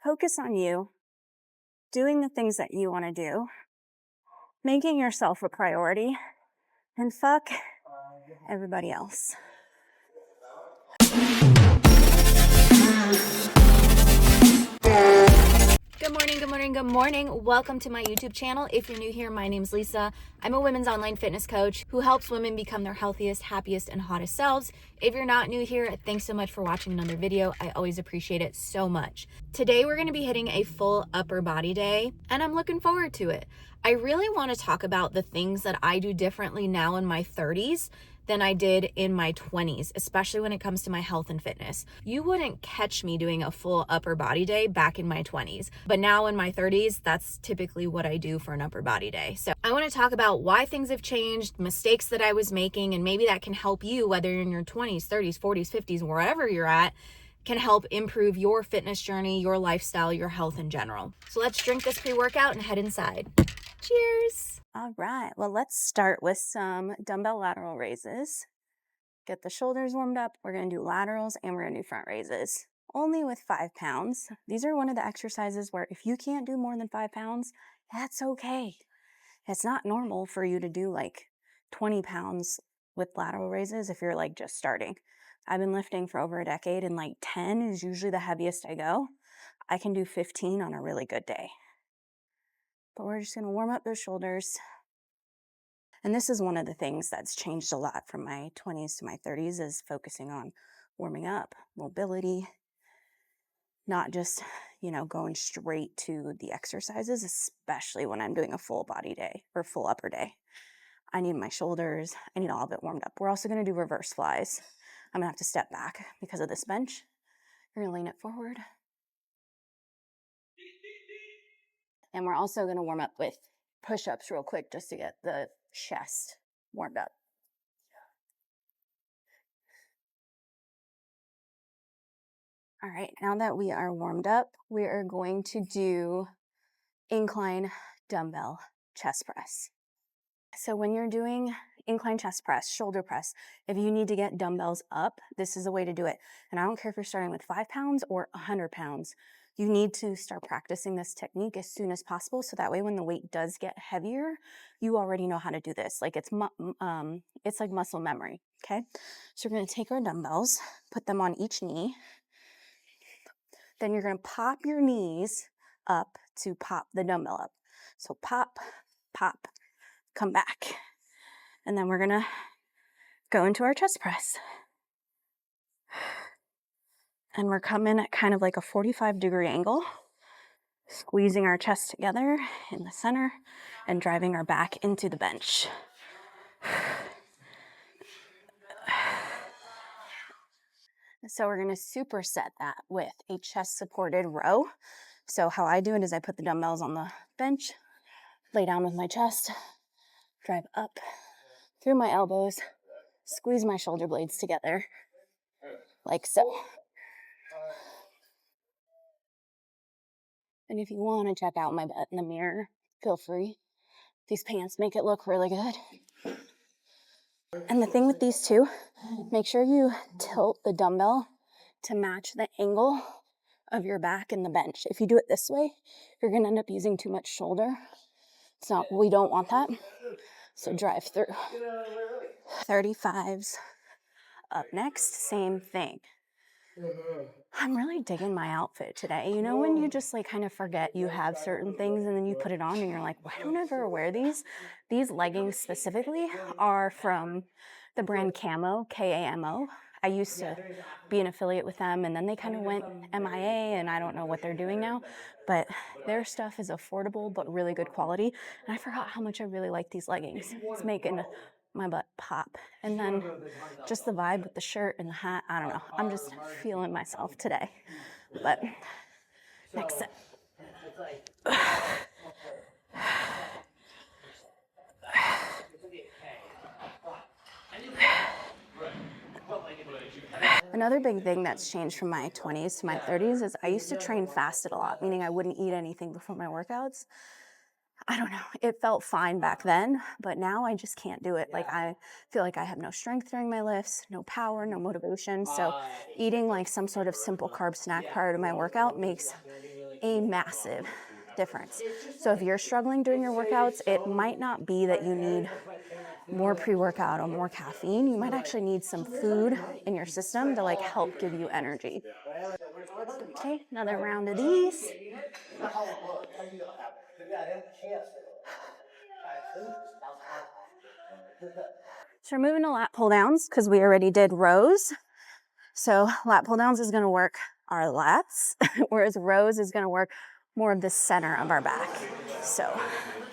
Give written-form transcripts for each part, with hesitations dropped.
Focus on you, doing the things that you want to do, making yourself a priority, and fuck everybody else. Good morning, good morning, good morning. Welcome to my YouTube channel. If you're new here, my name's Lisa. I'm a women's online fitness coach who helps women become their healthiest, happiest, and hottest selves. If you're not new here, thanks so much for watching another video. I always appreciate it so much. Today, we're gonna be hitting a full upper body day, and I'm looking forward to it. I really wanna talk about the things that I do differently now in my 30s than I did in my 20s, especially when it comes to my health and fitness. You wouldn't catch me doing a full upper body day back in my 20s, but now in my 30s, that's typically what I do for an upper body day. So I want to talk about why things have changed, mistakes that I was making, and maybe that can help you, whether you're in your 20s, 30s, 40s, 50s, wherever you're at, can help improve your fitness journey, your lifestyle, your health in general. So let's drink this pre-workout and head inside. Cheers. All right, well, let's start with some dumbbell lateral raises. Get the shoulders warmed up. We're gonna do laterals and we're gonna do front raises. Only with 5 pounds. These are one of the exercises where if you can't do more than 5 pounds, that's okay. It's not normal for you to do like 20 pounds with lateral raises if you're like just starting. I've been lifting for over a decade and like 10 is usually the heaviest I go. I can do 15 on a really good day. But we're just gonna warm up those shoulders. And this is one of the things that's changed a lot from my 20s to my 30s is focusing on warming up, mobility, not just, going straight to the exercises, especially when I'm doing a full body day or full upper day. I need my shoulders, I need all of it warmed up. We're also gonna do reverse flies. I'm gonna have to step back because of this bench. You're gonna lean it forward. And we're also gonna warm up with push-ups real quick just to get the chest warmed up. All right, now that we are warmed up, we are going to do incline dumbbell chest press. So when you're doing incline chest press, shoulder press, if you need to get dumbbells up, this is the way to do it. And I don't care if you're starting with 5 pounds or 100 pounds. You need to start practicing this technique as soon as possible so that way when the weight does get heavier, you already know how to do this. Like it's like muscle memory, okay? So we're gonna take our dumbbells, put them on each knee. Then you're gonna pop your knees up to pop the dumbbell up. So pop, pop, come back. And then we're gonna go into our chest press. And we're coming at kind of like a 45-degree angle, squeezing our chest together in the center and driving our back into the bench. So we're gonna superset that with a chest supported row. So how I do it is I put the dumbbells on the bench, lay down with my chest, drive up through my elbows, squeeze my shoulder blades together, like so. And if you want to check out my butt in the mirror, feel free. These pants make it look really good. And the thing with these two, make sure you tilt the dumbbell to match the angle of your back in the bench. If you do it this way, you're gonna end up using too much shoulder. We don't want that. So drive through. 35s up next, same thing. I'm really digging my outfit today. You know when you just like kind of forget you have certain things and then you put it on and you're like, why don't I ever wear these? These leggings specifically are from the brand Kamo, K-A-M-O. I used to be an affiliate with them and then they kind of went MIA and I don't know what they're doing now, but their stuff is affordable but really good quality. And I forgot how much I really like these leggings. It's making my butt pop. And then just the vibe with the shirt and the hat, I don't know. I'm just feeling myself today. But next set. Another big thing that's changed from my 20s to my 30s is I used to train fasted a lot, meaning I wouldn't eat anything before my workouts. I don't know, it felt fine back then, but now I just can't do it. Like I feel like I have no strength during my lifts, no power, no motivation. So eating like some sort of simple carb snack prior to my workout makes a massive difference. So if you're struggling during your workouts, it might not be that you need more pre-workout or more caffeine. You might actually need some food in your system to like help give you energy. Okay, another round of these. So we're moving to lat pull downs because we already did rows. So lat pull downs is going to work our lats, whereas rows is going to work more of the center of our back. So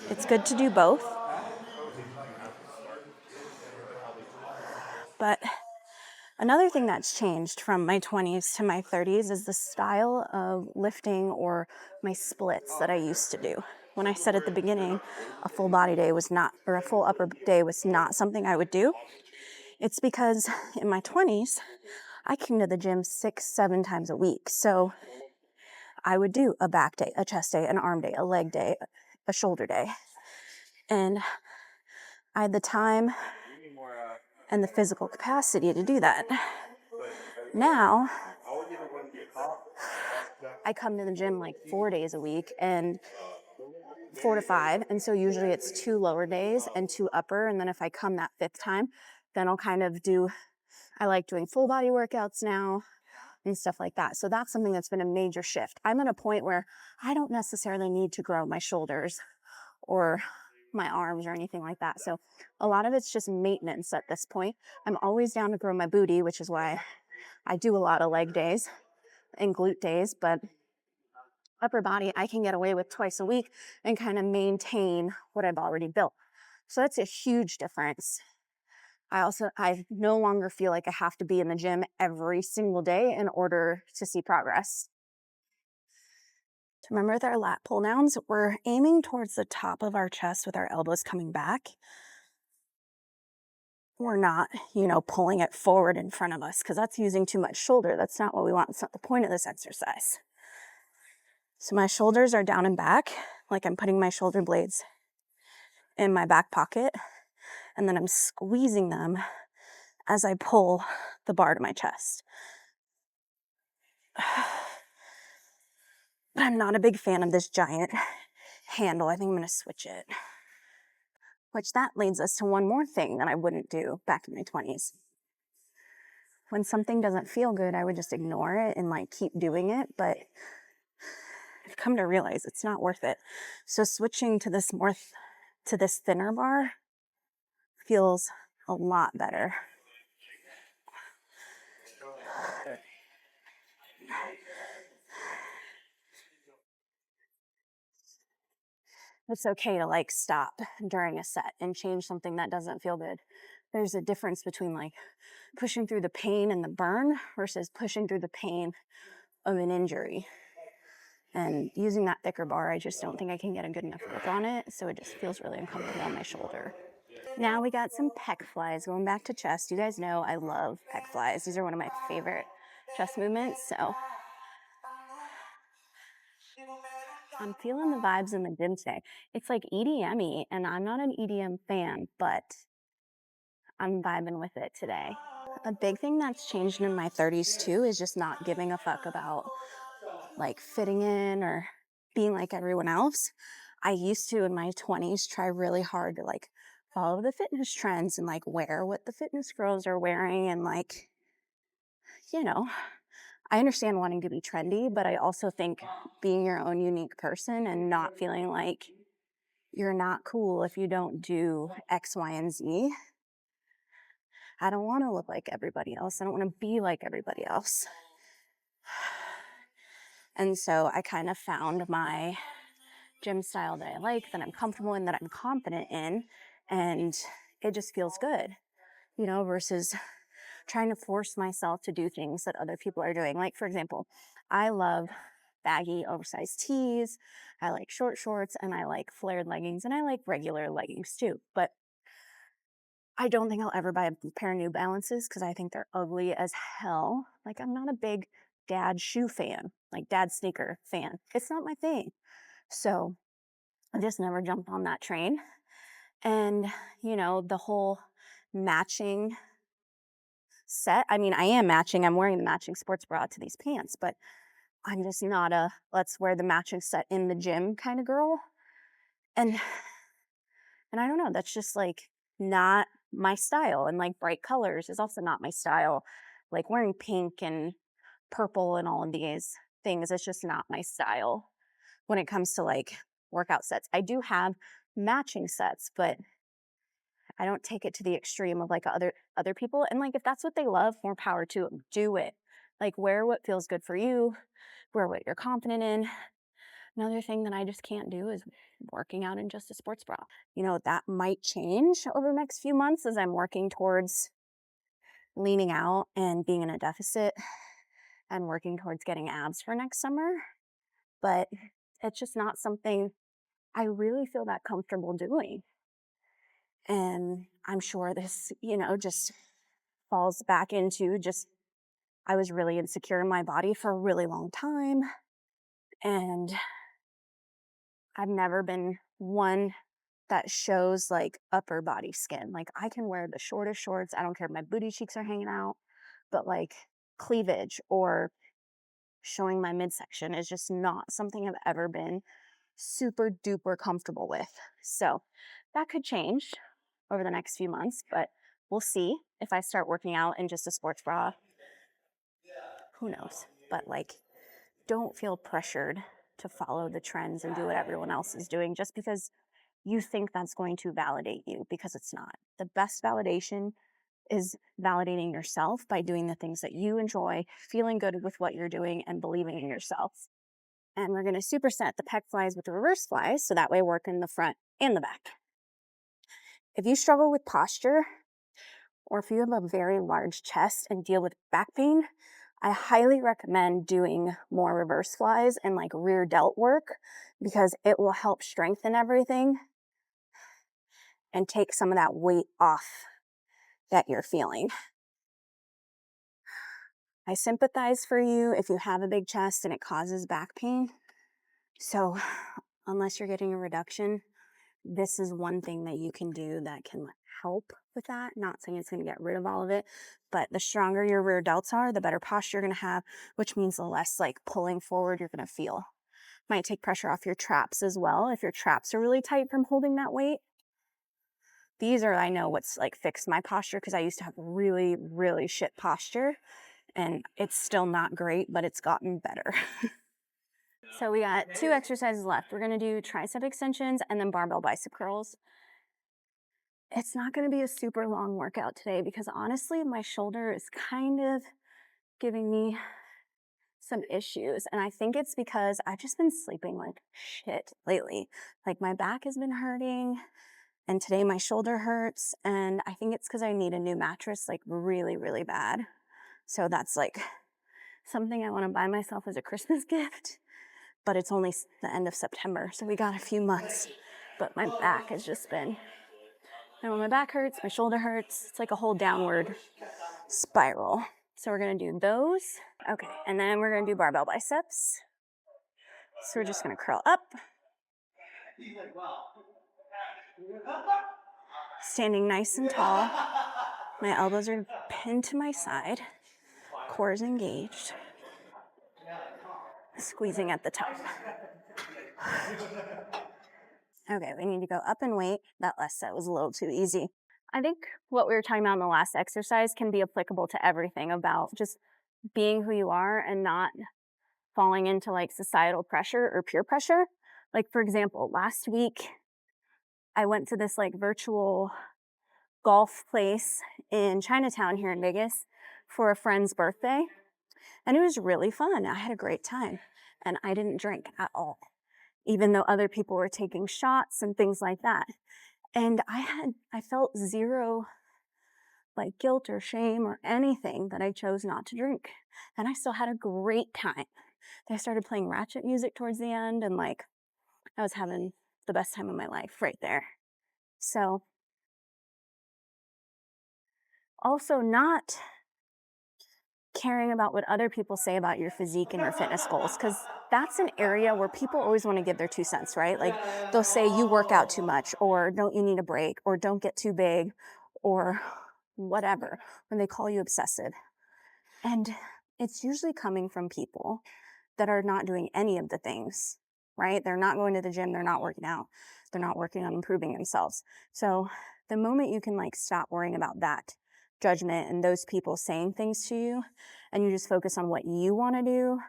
it's good to do both. But another thing that's changed from my 20s to my 30s is the style of lifting or my splits that I used to do. When I said at the beginning, a full body day was not, or a full upper day was not something I would do, it's because in my 20s, I came to the gym 6-7 times a week. So I would do a back day, a chest day, an arm day, a leg day, a shoulder day. And I had the time and the physical capacity to do that. Now, I come to the gym like 4 days a week and 4 to 5. And so usually it's 2 lower days and 2 upper. And then if I come that 5th time, then I'll kind of do, I like doing full body workouts now and stuff like that. So that's something that's been a major shift. I'm at a point where I don't necessarily need to grow my shoulders or my arms or anything like that. So a lot of it's just maintenance at this point. I'm always down to grow my booty, which is why I do a lot of leg days and glute days, but upper body I can get away with twice a week and kind of maintain what I've already built. So that's a huge difference. I no longer feel like I have to be in the gym every single day in order to see progress. Remember with our lat pull downs, we're aiming towards the top of our chest with our elbows coming back. We're not, pulling it forward in front of us because that's using too much shoulder. That's not what we want. It's not the point of this exercise. So my shoulders are down and back, like I'm putting my shoulder blades in my back pocket, and then I'm squeezing them as I pull the bar to my chest. But I'm not a big fan of this giant handle. I think I'm going to switch it. Which that leads us to one more thing that I wouldn't do back in my 20s. When something doesn't feel good, I would just ignore it and like keep doing it, but I've come to realize it's not worth it. So switching to this thinner bar feels a lot better. It's okay to like stop during a set and change something that doesn't feel good. There's a difference between like pushing through the pain and the burn versus pushing through the pain of an injury. And using that thicker bar, I just don't think I can get a good enough grip on it, so it just feels really uncomfortable on my shoulder. Now we got some Pec Flys. Going back to chest, you guys know I love Pec Flys. These are one of my favorite chest movements, so I'm feeling the vibes in the gym today. It's like EDM-y, and I'm not an EDM fan, but I'm vibing with it today. A big thing that's changed in my 30s too is just not giving a fuck about like fitting in or being like everyone else. I used to in my 20s try really hard to like follow the fitness trends and like wear what the fitness girls are wearing and like, I understand wanting to be trendy, but I also think being your own unique person and not feeling like you're not cool if you don't do X, Y, and Z. I don't want to look like everybody else. I don't want to be like everybody else. And so I kind of found my gym style that I like, that I'm comfortable in, that I'm confident in, and it just feels good, versus trying to force myself to do things that other people are doing. Like, for example, I love baggy, oversized tees, I like short shorts, and I like flared leggings, and I like regular leggings too. But I don't think I'll ever buy a pair of New Balances because I think they're ugly as hell. Like, I'm not a big dad shoe fan, like dad sneaker fan. It's not my thing. So I just never jumped on that train. And, the whole matching set, I mean, I am matching. I'm wearing the matching sports bra to these pants, but I'm just not a let's wear the matching set in the gym kind of girl. And I don't know, that's just like not my style. And like bright colors is also not my style. Like wearing pink and purple and all of these things, it's just not my style when it comes to like workout sets. I do have matching sets, but I don't take it to the extreme of like other people. And like if that's what they love, more power to them. Do it. Like wear what feels good for you, wear what you're confident in. Another thing that I just can't do is working out in just a sports bra. You know, that might change over the next few months as I'm working towards leaning out and being in a deficit and working towards getting abs for next summer. But it's just not something I really feel that comfortable doing. And I'm sure this, you know, just falls back into just I was really insecure in my body for a really long time. And I've never been one that shows like upper body skin. Like I can wear the shortest shorts. I don't care if my booty cheeks are hanging out, but like cleavage or showing my midsection is just not something I've ever been super duper comfortable with. So that could change over the next few months, but we'll see if I start working out in just a sports bra. Who knows? But like, don't feel pressured to follow the trends and do what everyone else is doing just because you think that's going to validate you, because it's not. The best validation is validating yourself by doing the things that you enjoy, feeling good with what you're doing, and believing in yourself. And we're going to superset the pec flies with the reverse flies, so that way work in the front and the back. If you struggle with posture, or if you have a very large chest and deal with back pain, I highly recommend doing more reverse flies and like rear delt work, because it will help strengthen everything and take some of that weight off that you're feeling. I sympathize for you if you have a big chest and it causes back pain. So unless you're getting a reduction, this is one thing that you can do that can help with that. Not saying it's going to get rid of all of it, but the stronger your rear delts are, the better posture you're going to have, which means the less like pulling forward you're going to feel. Might take pressure off your traps as well. If your traps are really tight from holding that weight. These are, I know what's like fixed my posture, because I used to have really, really shit posture and it's still not great, but it's gotten better. So we got 2 exercises left. We're going to do tricep extensions and then barbell bicep curls. It's not going to be a super long workout today because honestly, my shoulder is kind of giving me some issues. And I think it's because I've just been sleeping like shit lately. Like my back has been hurting and today my shoulder hurts. And I think it's because I need a new mattress like really, really bad. So that's like something I want to buy myself as a Christmas gift. But it's only the end of September, so we got a few months. But my back has just been, and when my back hurts, my shoulder hurts. It's like a whole downward spiral. So we're gonna do those. Okay, and then we're gonna do barbell biceps. So we're just gonna curl up. Standing nice and tall. My elbows are pinned to my side. Core is engaged. Squeezing at the top. Okay, we need to go up in weight. That last set was a little too easy. I think what we were talking about in the last exercise can be applicable to everything about just being who you are and not falling into like societal pressure or peer pressure. Like for example, last week I went to this like virtual golf place in Chinatown here in Vegas for a friend's birthday. And it was really fun. I had a great time and I didn't drink at all, even though other people were taking shots and things like that. And I felt zero like guilt or shame or anything that I chose not to drink. And I still had a great time. They started playing ratchet music towards the end and like I was having the best time of my life right there. So also not caring about what other people say about your physique and your fitness goals, because that's an area where people always want to give their 2 cents, right? Like they'll say you work out too much, or don't you need a break, or don't get too big, or whatever, when they call you obsessive. And it's usually coming from people that are not doing any of the things, right? They're not going to the gym, they're not working out, they're not working on improving themselves. So the moment you can like stop worrying about that judgment and those people saying things to you, and you just focus on what you want to do,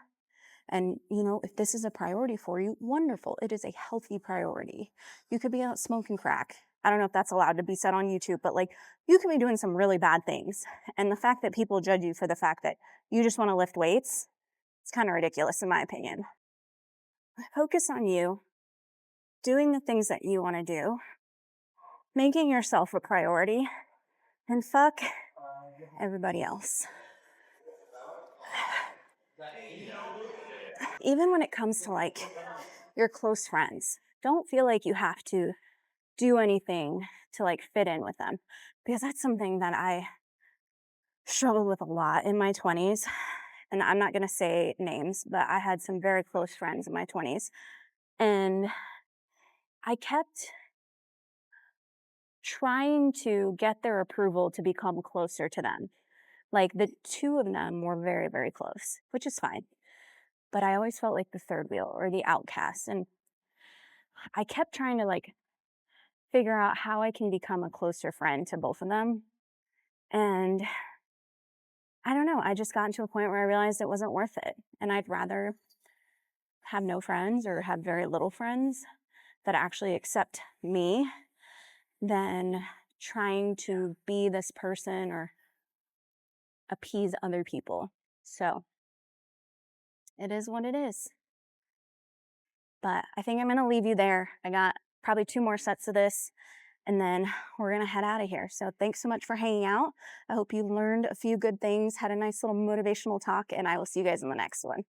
and if this is a priority for you, wonderful. It is a healthy priority. You could be out smoking crack. I don't know if that's allowed to be said on YouTube, but like you could be doing some really bad things. And the fact that people judge you for the fact that you just want to lift weights, it's kind of ridiculous in my opinion. Focus on you, doing the things that you want to do, making yourself a priority, and fuck everybody else. Even when it comes to like your close friends, don't feel like you have to do anything to like fit in with them, because that's something that I struggled with a lot in my 20s. And I'm not going to say names, but I had some very close friends in my 20s, and I kept trying to get their approval to become closer to them. Like the two of them were very, very close, which is fine. But I always felt like the third wheel or the outcast. And I kept trying to like figure out how I can become a closer friend to both of them. And I don't know, I just got to a point where I realized it wasn't worth it. And I'd rather have no friends or have very little friends that actually accept me than trying to be this person or appease other people. So it is what it is. But I think I'm going to leave you there. I got probably 2 more sets of this, and then we're going to head out of here. So thanks so much for hanging out. I hope you learned a few good things, had a nice little motivational talk, and I will see you guys in the next one.